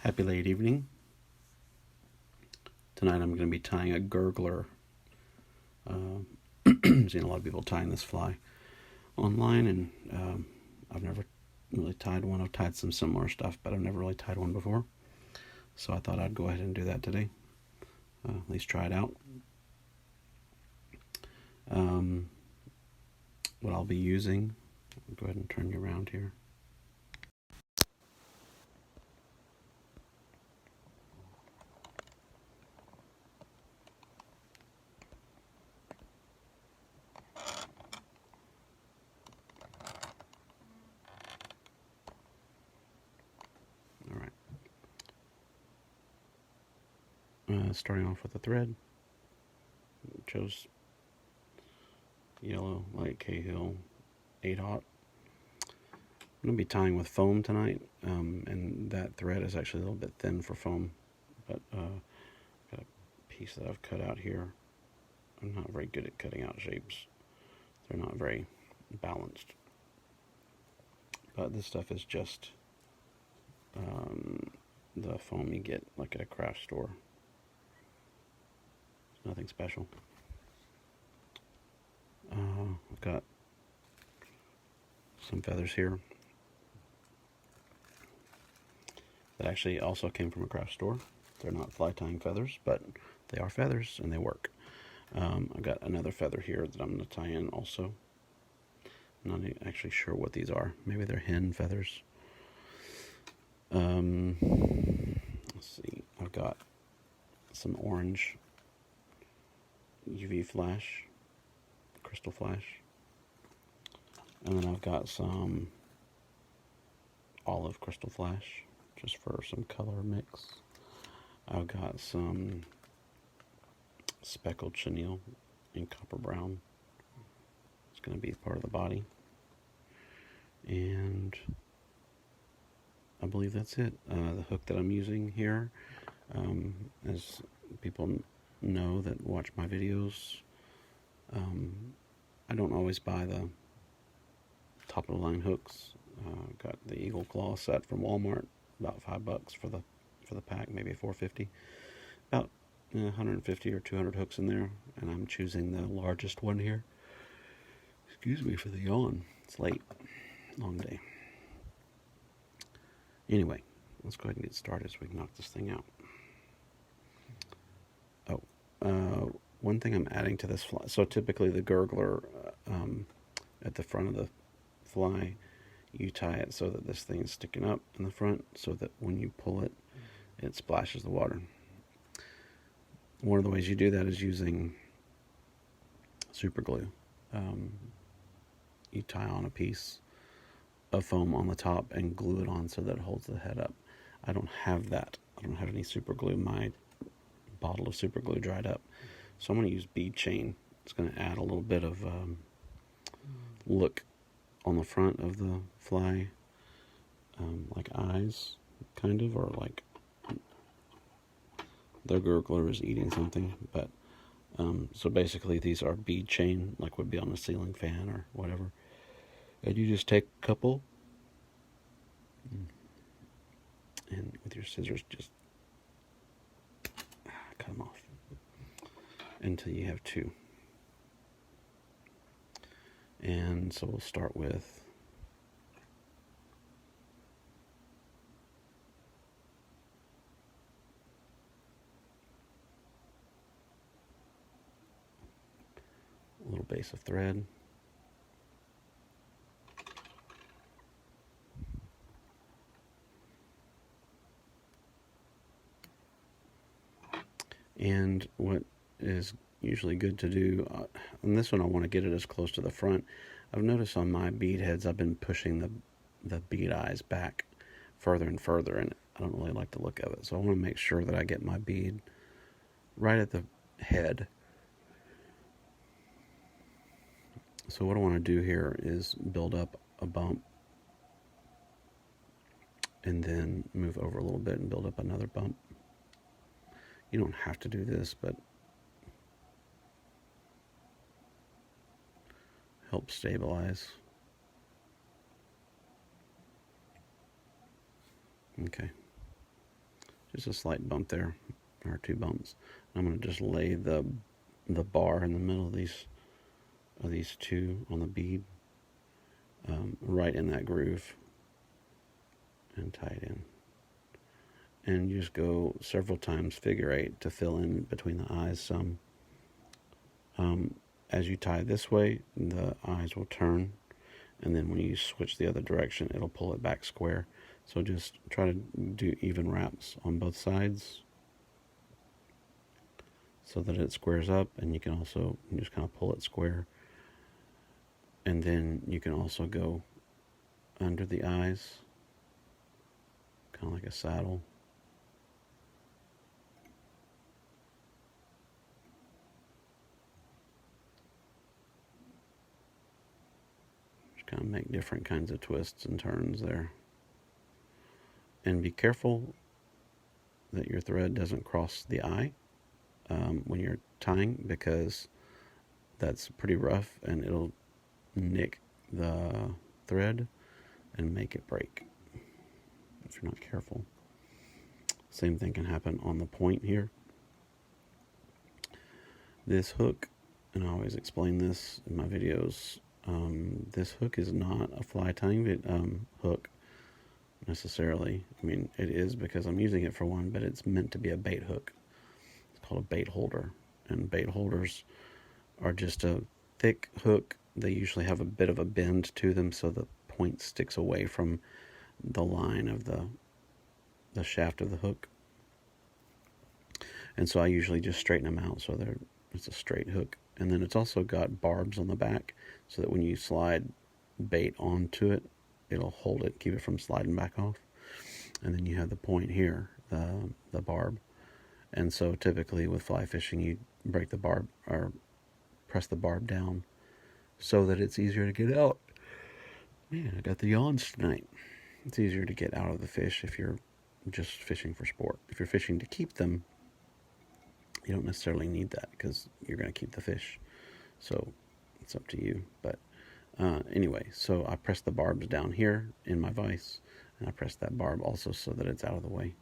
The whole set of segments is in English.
Happy late evening. Tonight I'm going to be tying a gurgler. Seen a lot of people tying this fly online, and I've never really tied one. I've tied some similar stuff, but I've never really tied one before. So I thought I'd go ahead and do that today. At least try it out. What I'll be using, I'll go ahead and turn you around here. All right. Starting off with the thread, chose yellow light Cahill 8/0. I'm going to be tying with foam tonight, and that thread is actually a little bit thin for foam, but got a piece that I've cut out here. I'm not very good at cutting out shapes. They're not very balanced. But this stuff is just the foam you get like at a craft store. It's nothing special. I've got some feathers here that actually also came from a craft store. They're not fly tying feathers, but they are feathers and they work. I've got another feather here that I'm going to tie in also. I'm not actually sure what these are. Maybe they're hen feathers. Let's see. I've got some orange UV flash, crystal flash. And then I've got some olive crystal flash, just for some color mix. I've got some speckled chenille in copper brown. It's going to be part of the body. And I believe that's it. The hook that I'm using here, as people know that watch my videos, I don't always buy the top of the line hooks. Got the Eagle Claw set from Walmart, about $5 for the pack, maybe $4.50. About 150 or 200 hooks in there, and I'm choosing the largest one here. Excuse me for the yawn. It's late, long day. Anyway, let's go ahead and get started so we can knock this thing out. One thing I'm adding to this fly. So typically the gurgler at the front of the fly, you tie it so that this thing is sticking up in the front, so that when you pull it, it splashes the water. One of the ways you do that is using super glue. You tie on a piece of foam on the top and glue it on so that it holds the head up. I don't have that. I don't have any super glue. My bottle of super glue dried up. So I'm going to use Beadchain. It's going to add a little bit of look on the front of the fly, like eyes, kind of, or like the gurgler is eating something. But so basically these are Beadchain, like would be on a ceiling fan or whatever. And you just take a couple and with your scissors just cut them off until you have two. And so we'll start with a little base of thread. And what is usually good to do, on this one I want to get it as close to the front. I've noticed on my bead heads I've been pushing the bead eyes back further and further, and I don't really like the look of it. So I want to make sure that I get my bead right at the head. So what I want to do here is build up a bump and then move over a little bit and build up another bump. You don't have to do this, but help stabilize. Okay. just a slight bump there, or 2 bumps. I'm going to just lay the bar in the middle of these 2 on the bead, right in that groove, and tie it in. And you just go several times figure 8 to fill in between the eyes some. As you tie this way, the eyes will turn, and then when you switch the other direction, it'll pull it back square. So just try to do even wraps on both sides so that it squares up, and you can also just kind of pull it square. And then you can also go under the eyes, kind of like a saddle. Kind of make different kinds of twists and turns there. And be careful that your thread doesn't cross the eye when you're tying, because that's pretty rough and it'll nick the thread and make it break if you're not careful. Same thing can happen on the point here. This hook, and I always explain this in my videos, this hook is not a fly tying hook necessarily. I mean, it is because I'm using it for one, but it's meant to be a bait hook. It's called a bait holder, and bait holders are just a thick hook. They usually have a bit of a bend to them so the point sticks away from the line of the shaft of the hook. And so I usually just straighten them out so it's a straight hook. And then it's also got barbs on the back so that when you slide bait onto it, it'll hold it, keep it from sliding back off. And then you have the point here, the barb. And so typically with fly fishing, you break the barb or press the barb down so that it's easier to get out. Man, I got the yawns tonight. It's easier to get out of the fish if you're just fishing for sport. If you're fishing to keep them, you don't necessarily need that because you're going to keep the fish. So it's up to you. But anyway, so I press the barbs down here in my vise, and I press that barb also so that it's out of the way.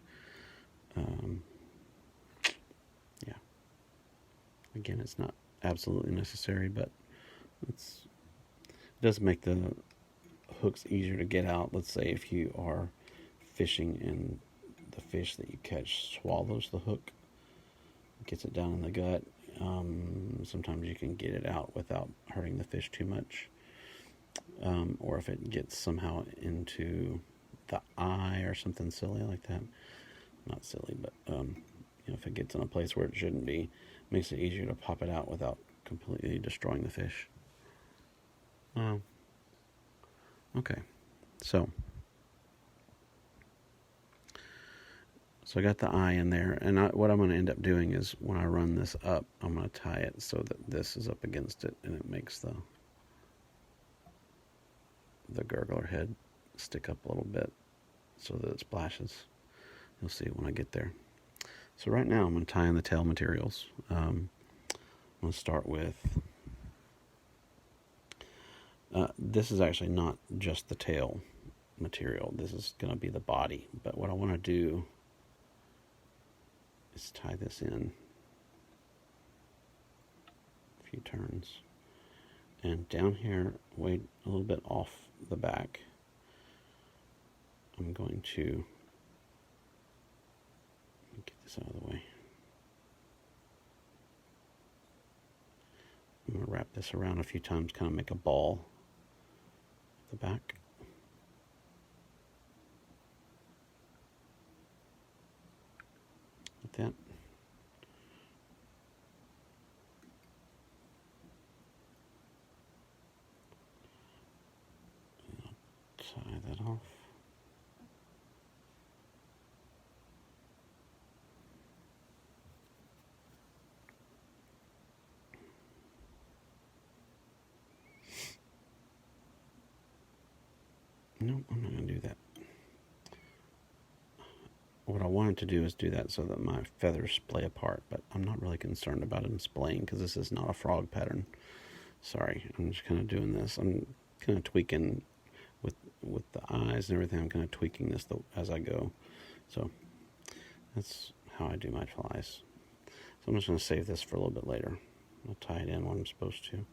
Yeah. Again, it's not absolutely necessary, but it does make the hooks easier to get out. Let's say if you are fishing and the fish that you catch swallows the hook, gets it down in the gut, sometimes you can get it out without hurting the fish too much. Or if it gets somehow into the eye or something silly like that. Not silly, but if it gets in a place where it shouldn't be, it makes it easier to pop it out without completely destroying the fish. Okay, so I got the eye in there, and what I'm going to end up doing is when I run this up, I'm going to tie it so that this is up against it, and it makes the gurgler head stick up a little bit so that it splashes. You'll see it when I get there. So right now I'm going to tie in the tail materials. I'm going to start with this is actually not just the tail material. This is going to be the body, but what I want to do is tie this in a few turns, and down here, way a little bit off the back, I'm going to get this out of the way. I'm going to wrap this around a few times, kind of make a ball at the back. Like that. Tie that off. No, I'm not going to do that. What I wanted to do is do that so that my feathers splay apart, but I'm not really concerned about them splaying because this is not a frog pattern. Sorry, I'm just kind of doing this. I'm kind of tweaking with the eyes and everything. I'm kind of tweaking this as I go. So That's how I do my flies. So I'm just going to save this for a little bit later. I'll tie it in when I'm supposed to.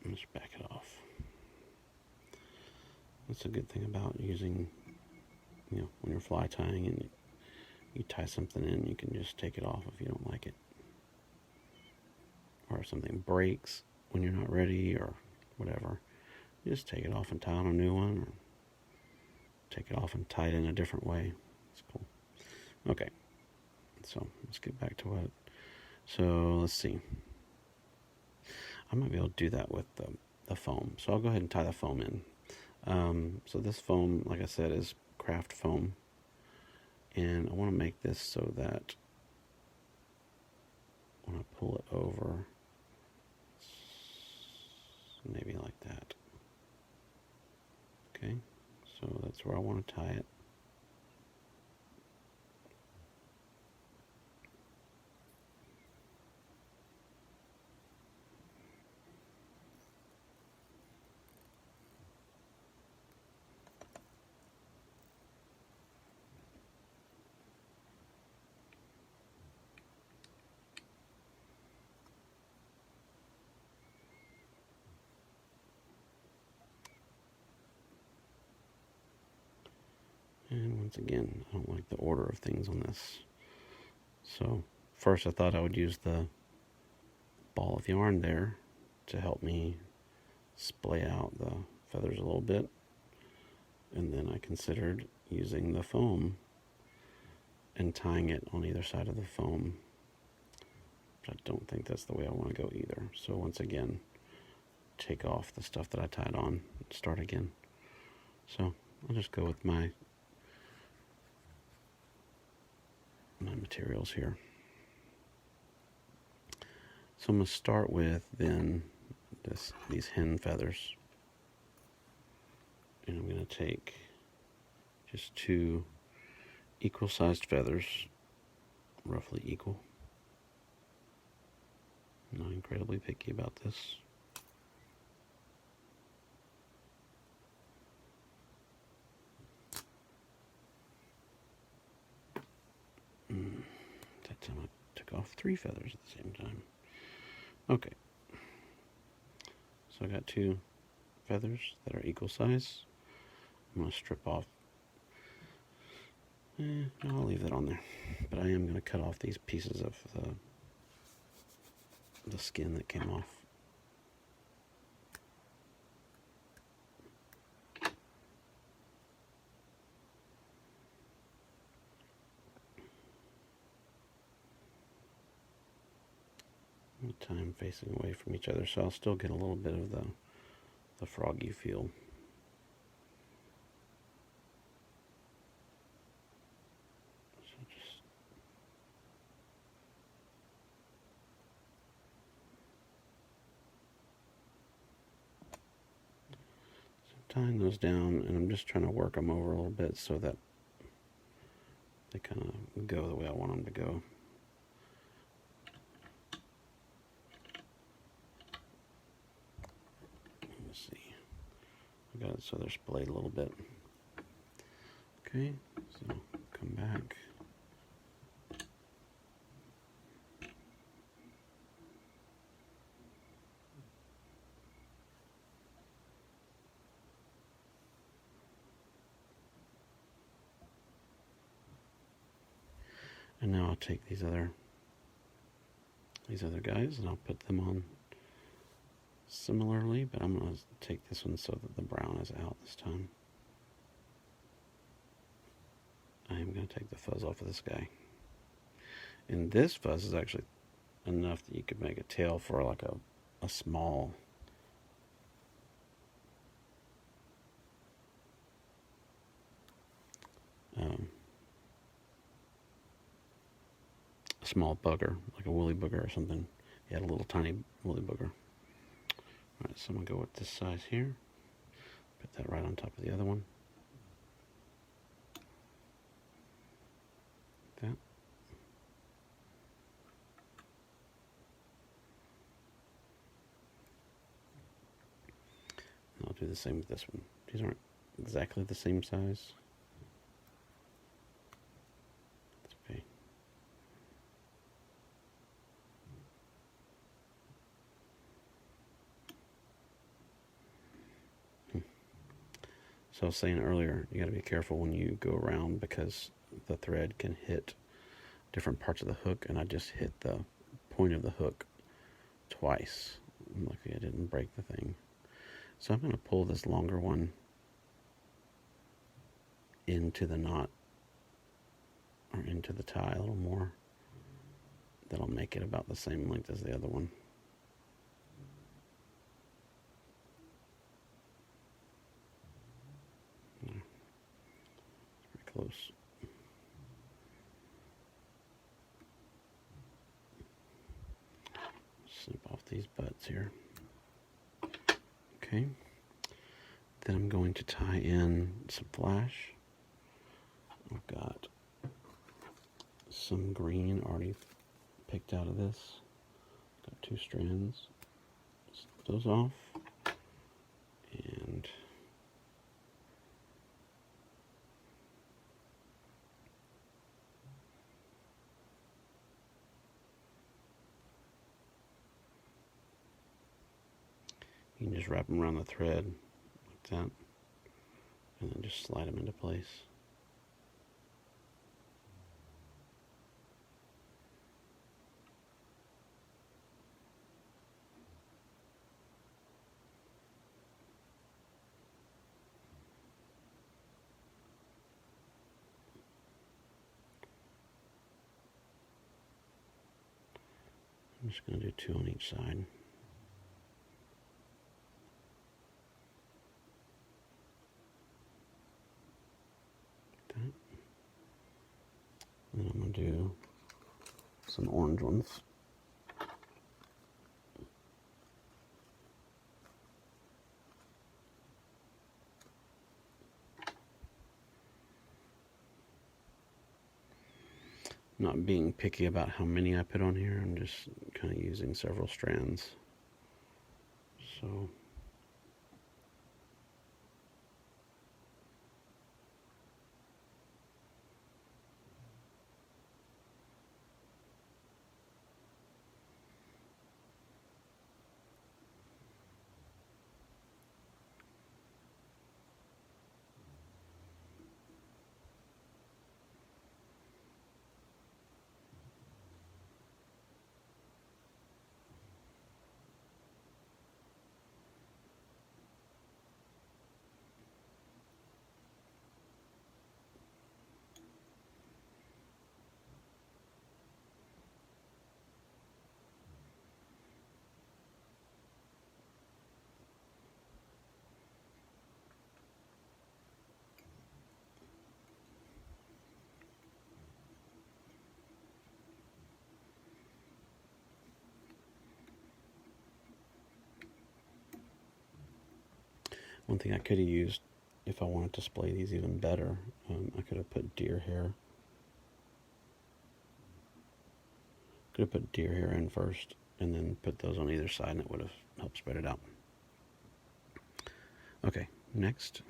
And just back it off. That's a good thing about using, when you're fly tying and you tie something in, you can just take it off if you don't like it. Or if something breaks when you're not ready or whatever, you just take it off and tie on a new one, or take it off and tie it in a different way. It's cool. Okay, so let's get back to what. So let's see. I might be able to do that with the foam. So I'll go ahead and tie the foam in. So this foam, like I said, is craft foam. And I want to make this so that when I pull it over, maybe like that. Okay, so that's where I want to tie it. And once again, I don't like the order of things on this. So first I thought I would use the ball of yarn there to help me splay out the feathers a little bit. And then I considered using the foam and tying it on either side of the foam. But I don't think that's the way I want to go either. So once again, take off the stuff that I tied on and start again. So I'll just go with my materials here. So I'm going to start with then these hen feathers. And I'm going to take just 2 equal-sized feathers, roughly equal. I'm not incredibly picky about this. That time I took off 3 feathers at the same time. Okay. So I got 2 feathers that are equal size. I'm going to strip off. I'll leave that on there. But I am going to cut off these pieces of the skin that came off. Time facing away from each other, so I'll still get a little bit of the froggy feel. So tying those down, and I'm just trying to work them over a little bit so that they kind of go the way I want them to go. I got it so they're splayed a little bit. Okay, so come back. And now I'll take these other guys and I'll put them on similarly, but I'm going to take this one so that the brown is out this time. I am going to take the fuzz off of this guy. And this fuzz is actually enough that you could make a tail for like a small bugger, like a woolly booger or something. You had a little tiny woolly booger. Alright, so I'm going to go with this size here. Put that right on top of the other one. Like that. And I'll do the same with this one. These aren't exactly the same size. That's okay. So I was saying earlier, you got to be careful when you go around because the thread can hit different parts of the hook, and I just hit the point of the hook twice. I'm lucky I didn't break the thing. So I'm going to pull this longer one into the knot, or into the tie a little more. That'll make it about the same length as the other one. Pretty close. Snip off these butts here. Okay. Then I'm going to tie in some flash. I've got some green already picked out of this. Got 2 strands. Snip those off. And you can just wrap them around the thread like that, and then just slide them into place. I'm just going to do 2 on each side. Like that. And then I'm going to do some orange ones. Not being picky about how many I put on here, I'm just kind of using several strands. So one thing I could have used, if I wanted to display these even better, I could have put deer hair. Could have put deer hair in first, and then put those on either side, and it would have helped spread it out. Okay, next.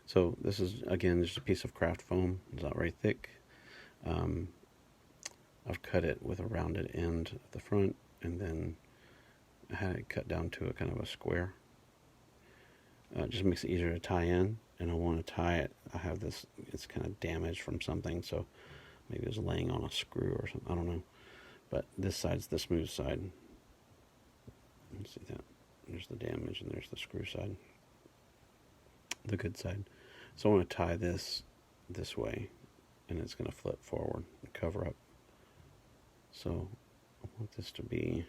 So this is, again, just a piece of craft foam. It's not very thick. I've cut it with a rounded end at the front, and then I had it cut down to a kind of a square. It just makes it easier to tie in, and I want to tie it. I have this, it's kind of damaged from something, so maybe it was laying on a screw or something, I don't know. But this side's the smooth side. You can see that. There's the damage, and there's the screw side. The good side. So I want to tie this way, and it's going to flip forward and cover up. So I want this to be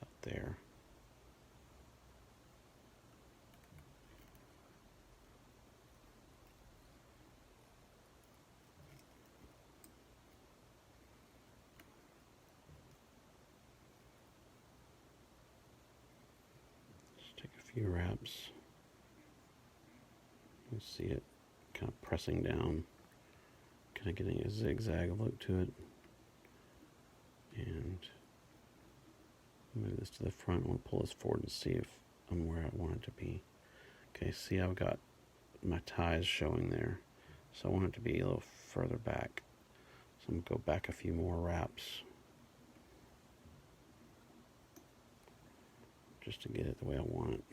out there. Just take a few wraps. You see it kind of pressing down, kind of getting a zigzag look to it. And move this to the front. I want to pull this forward and see if I'm where I want it to be. Okay, see, I've got my ties showing there, so I want it to be a little further back. So I'm going to go back a few more wraps just to get it the way I want it.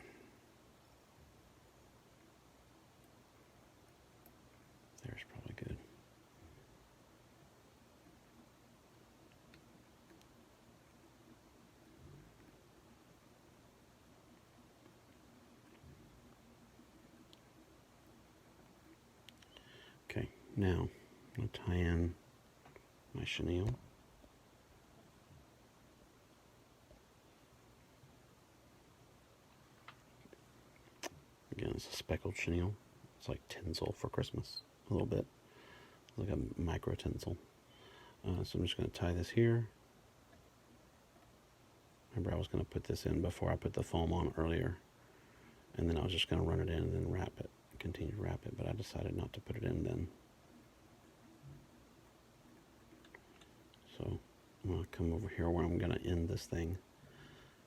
There's probably good. Okay, now I'm going to tie in my chenille. Again, it's a speckled chenille. It's like tinsel for Christmas, a little bit. Like a micro tinsel. So I'm just going to tie this here. Remember, I was going to put this in before I put the foam on earlier. And then I was just going to run it in and then wrap it. Continue to wrap it, but I decided not to put it in then. So I'm going to come over here where I'm going to end this thing.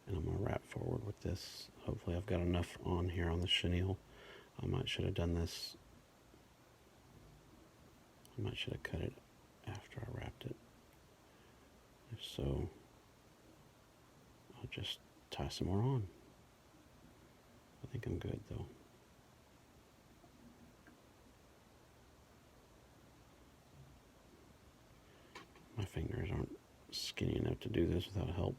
And I'm going to wrap forward with this. Hopefully I've got enough on here on the chenille. I should have done this. I should have cut it after I wrapped it. If so, I'll just tie some more on. I think I'm good though. My fingers aren't skinny enough to do this without help.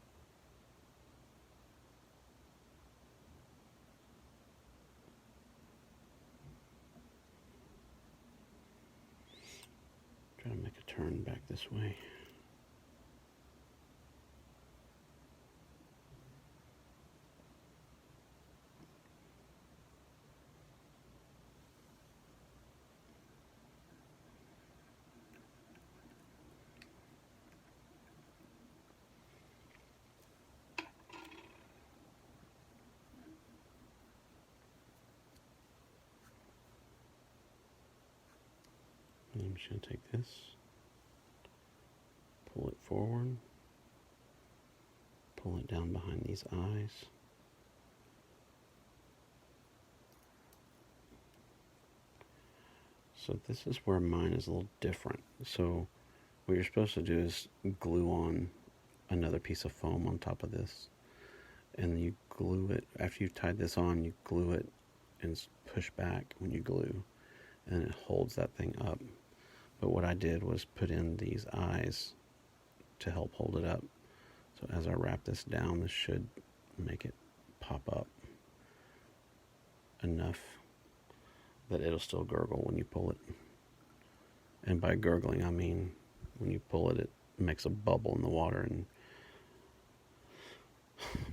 Try to make a turn back this way. And I'm just going to take this, pull it forward, pull it down behind these eyes. So this is where mine is a little different. So what you're supposed to do is glue on another piece of foam on top of this. And you glue it, after you've tied this on, you glue it and push back when you glue. And it holds that thing up. But what I did was put in these eyes to help hold it up. So as I wrap this down, this should make it pop up enough that it'll still gurgle when you pull it. And by gurgling, I mean when you pull it, it makes a bubble in the water and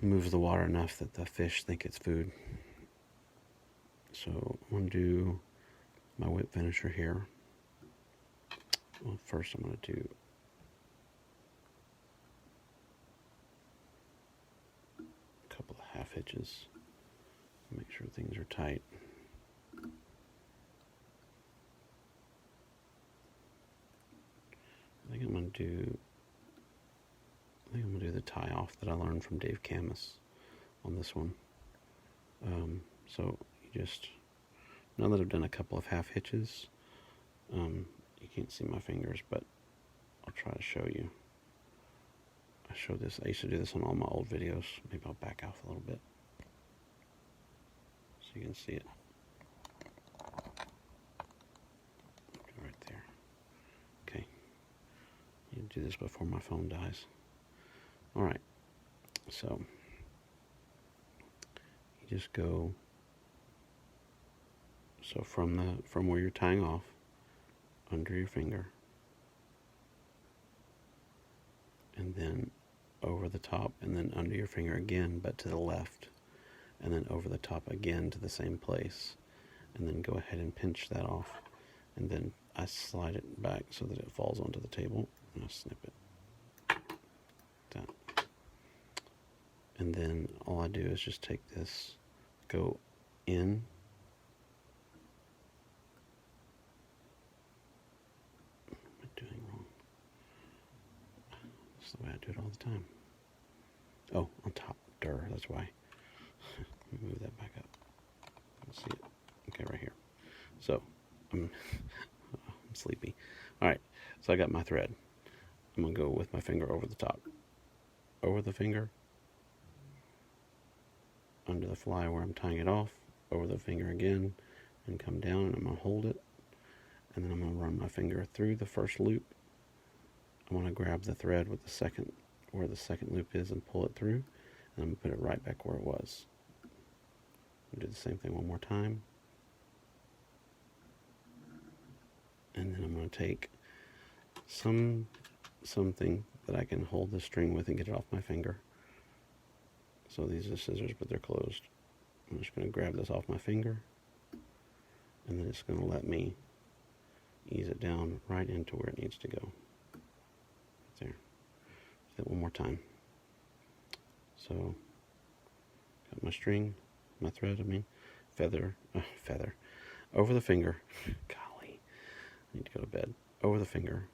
moves the water enough that the fish think it's food. So I'm going to do my whip finisher here. Well, first I'm going to do a couple of half hitches. Make sure things are tight. I think I'm going to do the tie off that I learned from Dave Camus on this one. So you just, now that I've done a couple of half hitches, you can't see my fingers, but I'll try to show you. I used to do this on all my old videos. Maybe I'll back off a little bit so you can see it. Right there. Okay. You do this before my phone dies. Alright. So you just go from where you're tying off, under your finger, and then over the top, and then under your finger again, but to the left, and then over the top again to the same place, and then go ahead and pinch that off, and then I slide it back so that it falls onto the table, and I snip it. That. And then all I do is just take this, go in, the way I do it all the time. Oh, on top. That's why. Let me move that back up. see it. Okay, right here. So I'm sleepy. All right, so I got my thread. I'm gonna go with my finger over the top, over the finger, under the fly where I'm tying it off, over the finger again, and come down, and I'm gonna hold it, and then I'm gonna run my finger through the first loop. I want to grab the thread with the second, where the second loop is, and pull it through, and I'm gonna put it right back where it was. I'll do the same thing one more time. And then I'm going to take something that I can hold the string with and get it off my finger. So these are scissors, but they're closed. I'm just going to grab this off my finger, and then it's going to let me ease it down right into where it needs to go. There. Do that one more time. So, got my string, my thread, feather, over the finger. Golly, I need to go to bed. Over the finger,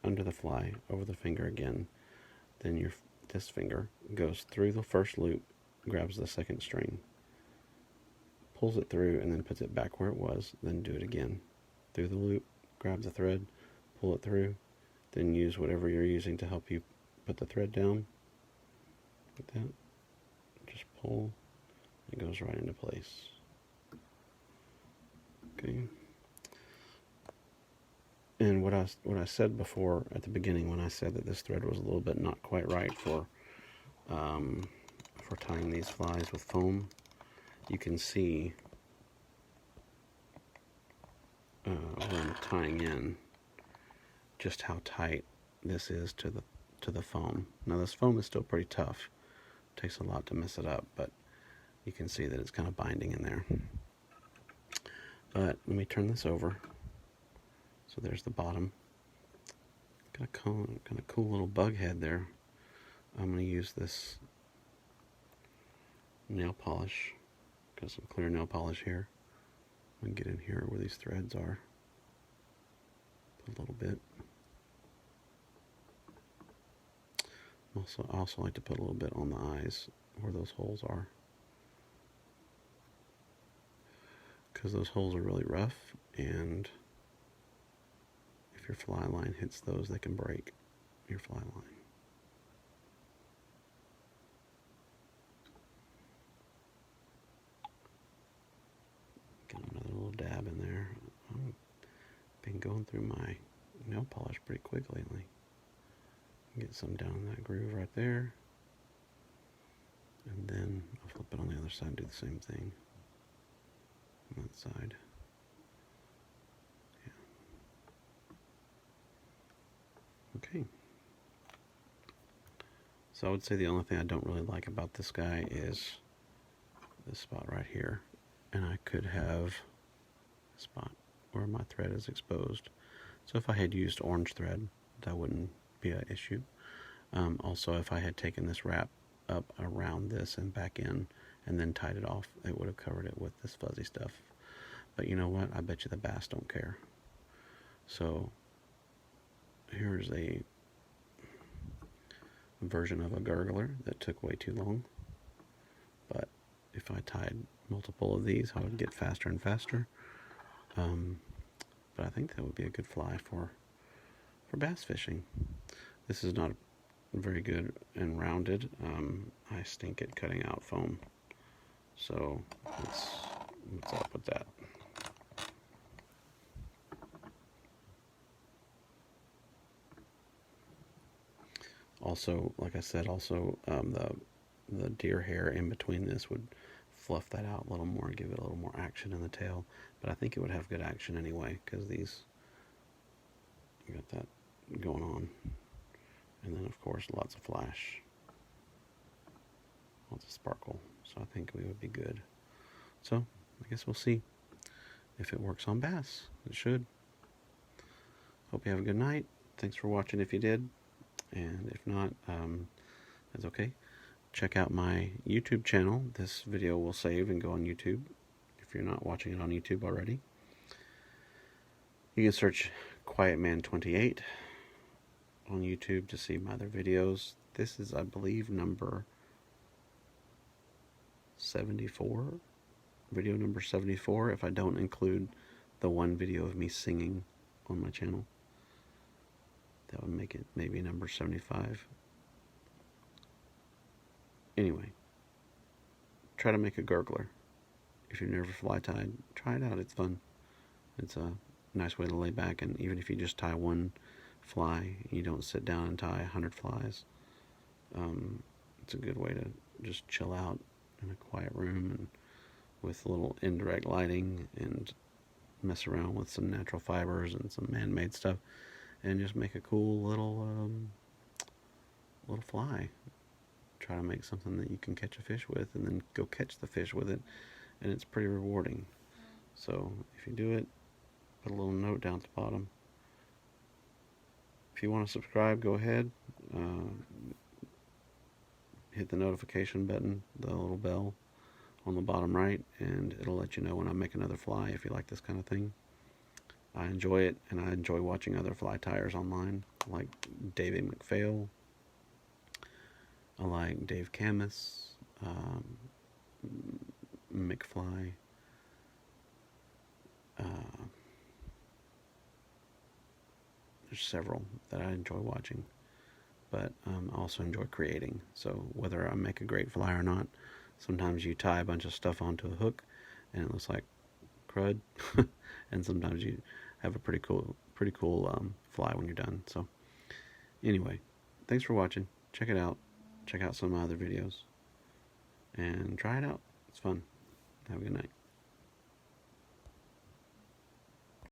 under the fly, over the finger again. Then this finger goes through the first loop, grabs the second string, pulls it through, and then puts it back where it was. Then do it again. Through the loop, grab the thread, pull it through, then use whatever you're using to help you put the thread down. Like that. Just pull. It goes right into place. Okay. And what I said before at the beginning, when I said that this thread was a little bit not quite right for tying these flies with foam, you can see when I'm tying in just how tight this is to the foam. Now this foam is still pretty tough. It takes a lot to mess it up, but you can see that it's kind of binding in there. But let me turn this over. So there's the bottom. Got a cool little bug head there. I'm going to use this nail polish. Got some clear nail polish here. I'm going to get in here where these threads are. Put a little bit. I also like to put a little bit on the eyes where those holes are, because those holes are really rough, and if your fly line hits those, they can break your fly line. Get another little dab in there. I've been going through my nail polish pretty quick lately. Get some down in that groove right there. And then I'll flip it on the other side and do the same thing on that side. Yeah. Okay. So I would say the only thing I don't really like about this guy is this spot right here. And I could have a spot where my thread is exposed. So if I had used orange thread, that wouldn't be an issue. Also, if I had taken this wrap up around this and back in and then tied it off, it would have covered it with this fuzzy stuff. But you know what? I bet you the bass don't care. So here's a version of a gurgler that took way too long. But if I tied multiple of these, I would get faster and faster. But I think that would be a good fly for bass fishing. This is not very good and rounded. I stink at cutting out foam. So what's up with that? Also, like I said, the deer hair in between this would fluff that out a little more and give it a little more action in the tail. But I think it would have good action anyway, because these, you got that going on. And then, of course, lots of flash. Lots of sparkle. So I think we would be good. So, I guess we'll see if it works on bass. It should. Hope you have a good night. Thanks for watching if you did. And if not, that's okay. Check out my YouTube channel. This video will save and go on YouTube if you're not watching it on YouTube already. You can search Quiet Man 28 on YouTube to see my other videos. This is, I believe, number 74. video number 74 if I don't include the one video of me singing on my channel. That would make it maybe number 75. Anyway, try to make a gurgler. If you've never fly tied, try it out. It's fun. It's a nice way to lay back, and even if you just tie one fly, you don't sit down and tie 100 flies. It's a good way to just chill out in a quiet room and with a little indirect lighting and mess around with some natural fibers and some man-made stuff and just make a cool little fly. Try to make something that you can catch a fish with and then go catch the fish with it, and it's pretty rewarding. So if you do it, put a little note down at the bottom. If you want to subscribe, go ahead. Hit the notification button, the little bell on the bottom right, and it'll let you know when I make another fly if you like this kind of thing. I enjoy it, and I enjoy watching other fly tyers online, like David McPhail. I like Dave Camus, McFly. There's several that I enjoy watching, but I also enjoy creating. So whether I make a great fly or not, sometimes you tie a bunch of stuff onto a hook and it looks like crud, and sometimes you have a pretty cool fly when you're done. So anyway, thanks for watching. Check it out. Check out some of my other videos and try it out. It's fun. Have a good night.